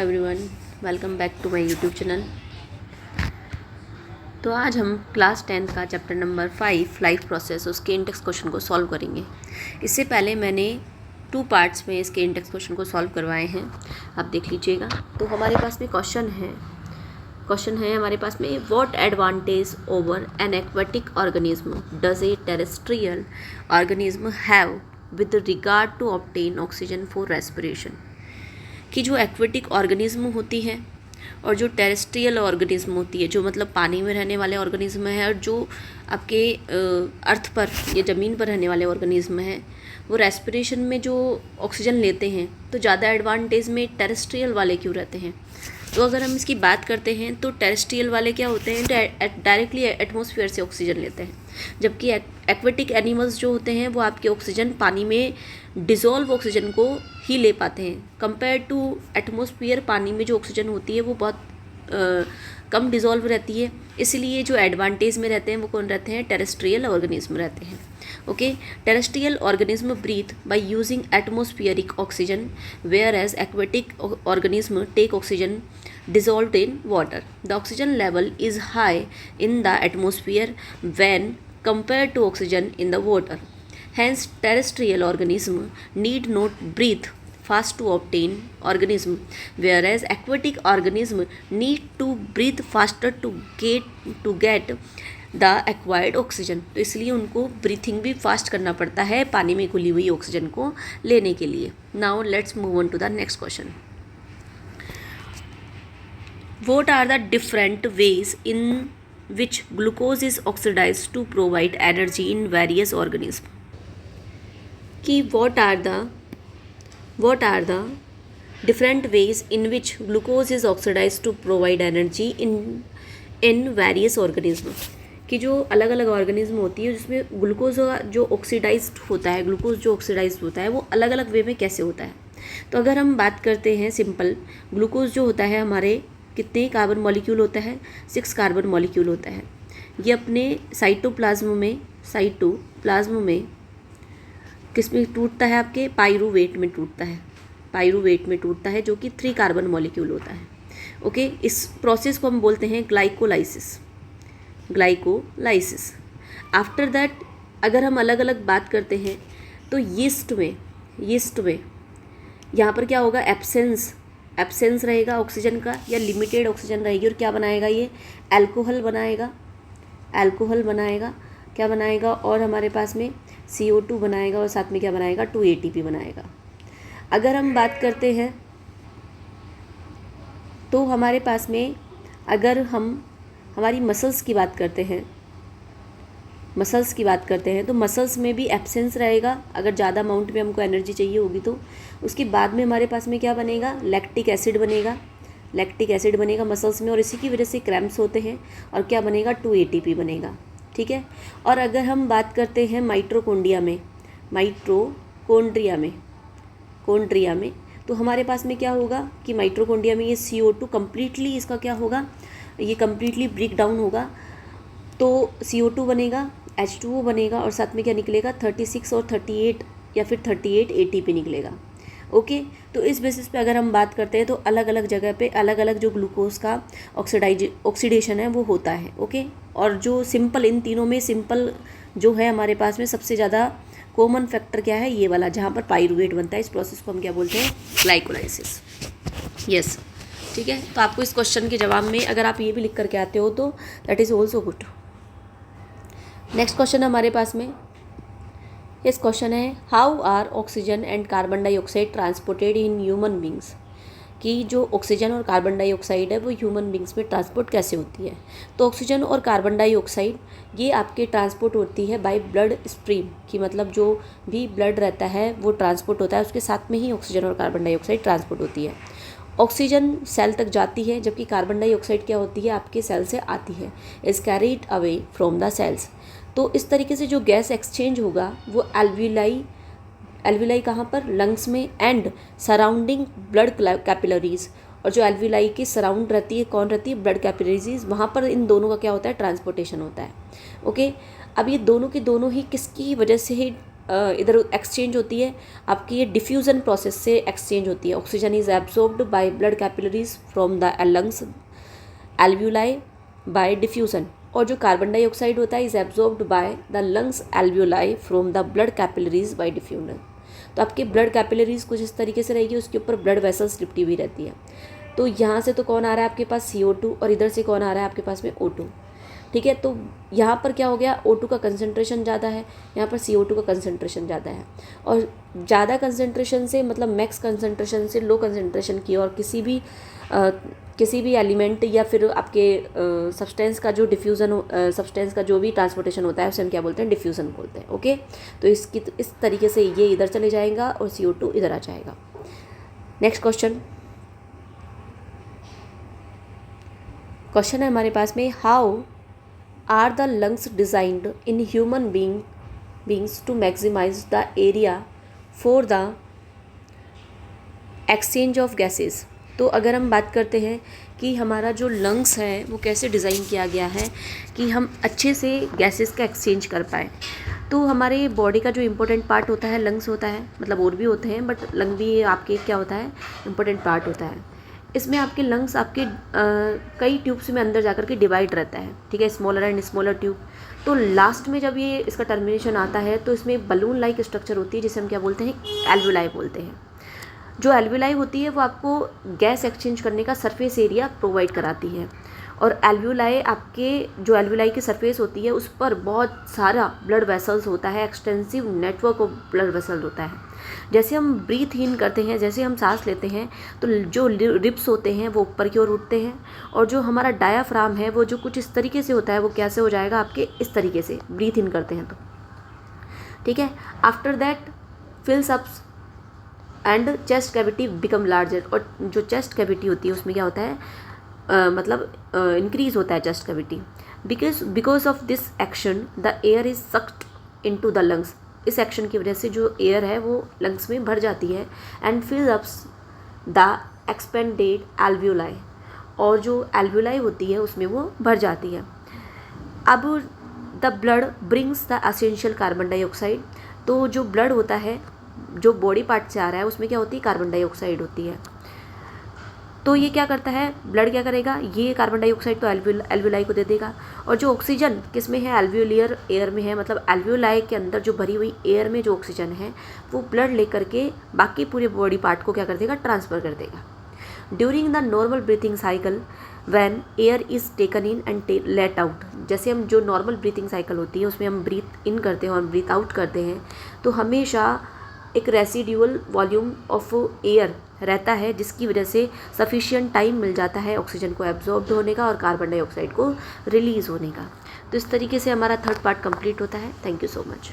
Everyone, welcome back to my YouTube channel. तो आज हम क्लास 10th का चैप्टर नंबर 5 लाइफ प्रोसेस उसके इंटेक्स क्वेश्चन को सॉल्व करेंगे। इससे पहले मैंने 2 पार्ट्स में इसके इंटेक्स क्वेश्चन को सॉल्व करवाए हैं, आप देख लीजिएगा। तो हमारे पास में क्वेश्चन है हमारे पास में, what advantage over an aquatic organism does a terrestrial organism have with regard to obtain oxygen for respiration. कि जो एक्वेटिक ऑर्गेनिज्म होती है और जो टेरेस्ट्रियल ऑर्गेनिज्म होती है, जो मतलब पानी में रहने वाले ऑर्गेनिज्म है, और जो आपके अर्थ पर या ज़मीन पर रहने वाले ऑर्गेनिज्म है, वो रेस्पिरेशन में जो ऑक्सीजन लेते हैं तो ज़्यादा एडवांटेज में टेरेस्ट्रियल वाले क्यों रहते हैं। तो अगर हम इसकी बात करते हैं तो टेरेस्ट्रियल वाले क्या होते हैं, डायरेक्टली एटमॉस्फेयर से ऑक्सीजन लेते हैं, जबकि एक्वेटिक एनिमल्स जो होते हैं वो आपके ऑक्सीजन पानी में डिज़ोल्व ऑक्सीजन को ही ले पाते हैं। कंपेयर टू एटमॉस्फेयर, पानी में जो ऑक्सीजन होती है वो बहुत कम डिज़ोल्व रहती है, इसलिए जो एडवांटेज में रहते हैं वो कौन रहते हैं, टेरेस्ट्रियल ऑर्गेनिज्म रहते हैं। Okay, terrestrial organism breathe by using atmospheric oxygen, whereas aquatic organism take oxygen dissolved in water. The oxygen level is high in the atmosphere when compared to oxygen in the water. Hence, terrestrial organisms need not breathe fast to obtain organism, whereas aquatic organisms need to breathe faster to get the acquired oxygen. तो इसलिए उनको breathing भी fast करना पड़ता है पानी में घुली हुई ऑक्सीजन को लेने के लिए। Now let's move on to the next question. What are the different ways in which glucose is oxidized to provide energy in various organisms? कि what are the different ways in which glucose is oxidized to provide energy in various organisms? कि जो अलग अलग organism होती है जिसमें glucose जो oxidised होता है, वो अलग अलग वे में कैसे होता है। तो अगर हम बात करते हैं सिंपल, ग्लूकोज जो होता है हमारे कितने कार्बन मॉलिक्यूल होता है, 6 कार्बन मॉलिक्यूल होता है। ये अपने साइटोप्लाज्म में किस में टूटता है, आपके पाइरूवेट में टूटता है, जो कि 3 कार्बन मॉलिक्यूल होता है। ओके, इस प्रोसेस को हम बोलते हैं ग्लाइकोलाइसिस। आफ्टर दैट अगर हम अलग अलग बात करते हैं तो यीस्ट में यहाँ पर क्या होगा, एब्सेंस रहेगा ऑक्सीजन का या लिमिटेड ऑक्सीजन रहेगी, और क्या बनाएगा, ये अल्कोहल बनाएगा, क्या बनाएगा, और हमारे पास में CO2 बनाएगा, और साथ में क्या बनाएगा, 2 ATP बनाएगा। अगर हम बात करते हैं तो हमारे पास में, अगर हम हमारी मसल्स की बात करते हैं तो मसल्स में भी एब्सेंस रहेगा। अगर ज़्यादा अमाउंट में हमको एनर्जी चाहिए होगी तो उसके बाद में हमारे पास में क्या बनेगा, लैक्टिक एसिड बनेगा मसल्स में, और इसी की वजह से क्रैम्प्स होते हैं, और क्या बनेगा, 2 ATP बनेगा। ठीक है। और अगर हम बात करते हैं माइटोकॉन्ड्रिया में तो हमारे पास में क्या होगा कि माइटोकॉन्ड्रिया में ये CO2 कम्प्लीटली, इसका क्या होगा, ये कम्प्लीटली ब्रेक डाउन होगा, तो CO2 बनेगा, H2O बनेगा, और साथ में क्या निकलेगा, 36 और 38 या फिर 38 ATP निकलेगा। ओके, तो इस बेसिस पे अगर हम बात करते हैं तो अलग अलग जगह पे अलग अलग जो ग्लूकोज का ऑक्सीडेशन है वो होता है। ओके, और जो सिंपल, इन तीनों में सिंपल जो है हमारे पास में सबसे ज़्यादा कॉमन फैक्टर क्या है, ये वाला, जहाँ पर पाइरूवेट बनता है। इस प्रोसेस को हम क्या बोलते हैं, ग्लाइकोलाइसिस। यस, ठीक है। तो आपको इस क्वेश्चन के जवाब में अगर आप ये भी लिख करके आते हो तो that is also good. Next question हमारे पास में, इस क्वेश्चन है, how are oxygen and carbon dioxide transported in human beings. कि जो ऑक्सीजन और कार्बन डाइऑक्साइड है वो ह्यूमन बींग्स में ट्रांसपोर्ट कैसे होती है। तो ऑक्सीजन और कार्बन डाइऑक्साइड ये आपके ट्रांसपोर्ट होती है बाय ब्लड स्ट्रीम, कि मतलब जो भी ब्लड रहता है वो ट्रांसपोर्ट होता है, उसके साथ में ही ऑक्सीजन और कार्बन डाइऑक्साइड ट्रांसपोर्ट होती है। ऑक्सीजन सेल तक जाती है, जबकि कार्बन डाइऑक्साइड क्या होती है, आपके सेल से आती है, is carried away from the cells. तो इस तरीके से जो गैस एक्सचेंज होगा वो एल्विलाई कहाँ पर, लंग्स में, एंड सराउंडिंग ब्लड कैपिलरीज, और जो एल्विलाई की सराउंड रहती है, कौन रहती है, ब्लड कैपिलरीज, वहाँ पर इन दोनों का क्या होता है, ट्रांसपोर्टेशन होता है। ओके, अब ये दोनों के दोनों ही किसकी वजह से ही इधर एक्सचेंज होती है आपकी, ये डिफ्यूज़न प्रोसेस से एक्सचेंज होती है। Oxygen is absorbed by blood capillaries from the lungs alveoli by diffusion, और जो कार्बन डाइऑक्साइड होता है is absorbed by the lungs alveoli from the blood capillaries by diffusion. तो आपके ब्लड कैपिलरीज कुछ इस तरीके से रहेगी, उसके ऊपर ब्लड वेसल्स लिपटी हुई रहती है। तो यहाँ से तो कौन आ रहा है आपके पास CO2, और इधर से कौन आ रहा है आपके पास में O2। ठीक है, तो यहाँ पर क्या हो गया, O2 का कंसंट्रेशन ज़्यादा है, यहाँ पर CO2 का कंसंट्रेशन ज़्यादा है। और ज़्यादा कंसंट्रेशन से मतलब मैक्स कंसंट्रेशन से लो कंसंट्रेशन की, और किसी भी एलिमेंट या फिर आपके सब्सटेंस का जो डिफ्यूज़न सब्सटेंस का जो भी ट्रांसपोर्टेशन होता है उसे हम क्या बोलते हैं, डिफ्यूज़न बोलते हैं। ओके, तो इस तरीके से ये इधर चले जाएगा और CO2 इधर आ जाएगा। नेक्स्ट क्वेश्चन है हमारे पास में, how are the lungs designed in human beings to maximize the area for the exchange of gases. तो अगर हम बात करते हैं कि हमारा जो लंग्स है वो कैसे डिज़ाइन किया गया है कि हम अच्छे से गैसेस का एक्सचेंज कर पाए, तो हमारे बॉडी का जो इम्पोर्टेंट पार्ट होता है लंग्स होता है, मतलब और भी होते हैं बट लंग भी आपके क्या होता है, इम्पोर्टेंट पार्ट होता है। इसमें आपके लंग्स आपके कई ट्यूब्स में अंदर जाकर के डिवाइड रहता है। ठीक है, स्मॉलर एंड स्मॉलर ट्यूब। तो लास्ट में जब ये इसका टर्मिनेशन आता है तो इसमें बलून लाइक स्ट्रक्चर होती है जिसे हम क्या बोलते हैं, एल्वुलाई बोलते हैं। जो एल्वुलाई होती है वो आपको गैस एक्सचेंज करने का सरफेस एरिया प्रोवाइड कराती है, और एल्वुलाई आपके जो एल्वुलाई की सरफेस होती है उस पर बहुत सारा ब्लड वेसल्स होता है, extensive network of blood vessel होता है। जैसे हम ब्रीथ इन करते हैं, जैसे हम सांस लेते हैं तो जो रिब्स होते हैं वो ऊपर की ओर उठते हैं, और जो हमारा डायाफ्राम है वो जो कुछ इस तरीके से होता है वो कैसे हो जाएगा आपके इस तरीके से, ब्रीथ इन करते हैं तो। ठीक है, after that फिल्स up and chest cavity become larger, और जो चेस्ट कैविटी होती है उसमें क्या होता है, मतलब इंक्रीज होता है chest cavity. Because of this action the air is sucked into the lungs. इस एक्शन की वजह से जो एयर है वो लंग्स में भर जाती है, and fill ups the expanded alveoli, और जो एल्व्यूलाई होती है उसमें वो भर जाती है। अब the blood brings the essential carbon dioxide. तो जो ब्लड होता है जो बॉडी पार्ट से आ रहा है उसमें क्या होती है, कार्बन डाइऑक्साइड होती है। तो ये क्या करता है, ब्लड क्या करेगा, ये कार्बन डाइऑक्साइड तो एल्वुलाई को दे देगा, और जो ऑक्सीजन किस में है, एल्वुलियर एयर में है, मतलब एल्वुलाई के अंदर जो भरी हुई एयर में जो ऑक्सीजन है वो ब्लड लेकर के बाकी पूरे बॉडी पार्ट को क्या कर देगा, ट्रांसफ़र कर देगा। During the normal breathing cycle when air is taken in and let out, जैसे हम जो नॉर्मल ब्रीथिंग साइकिल होती है उसमें हम ब्रीथ इन करते हैं और ब्रीथ आउट करते हैं, तो हमेशा एक रेसिड्यूअल वॉल्यूम ऑफ एयर रहता है जिसकी वजह से सफिशिएंट टाइम मिल जाता है ऑक्सीजन को एब्जॉर्ब होने का और कार्बन डाइऑक्साइड को रिलीज़ होने का। तो इस तरीके से हमारा थर्ड पार्ट कंप्लीट होता है। Thank you so much.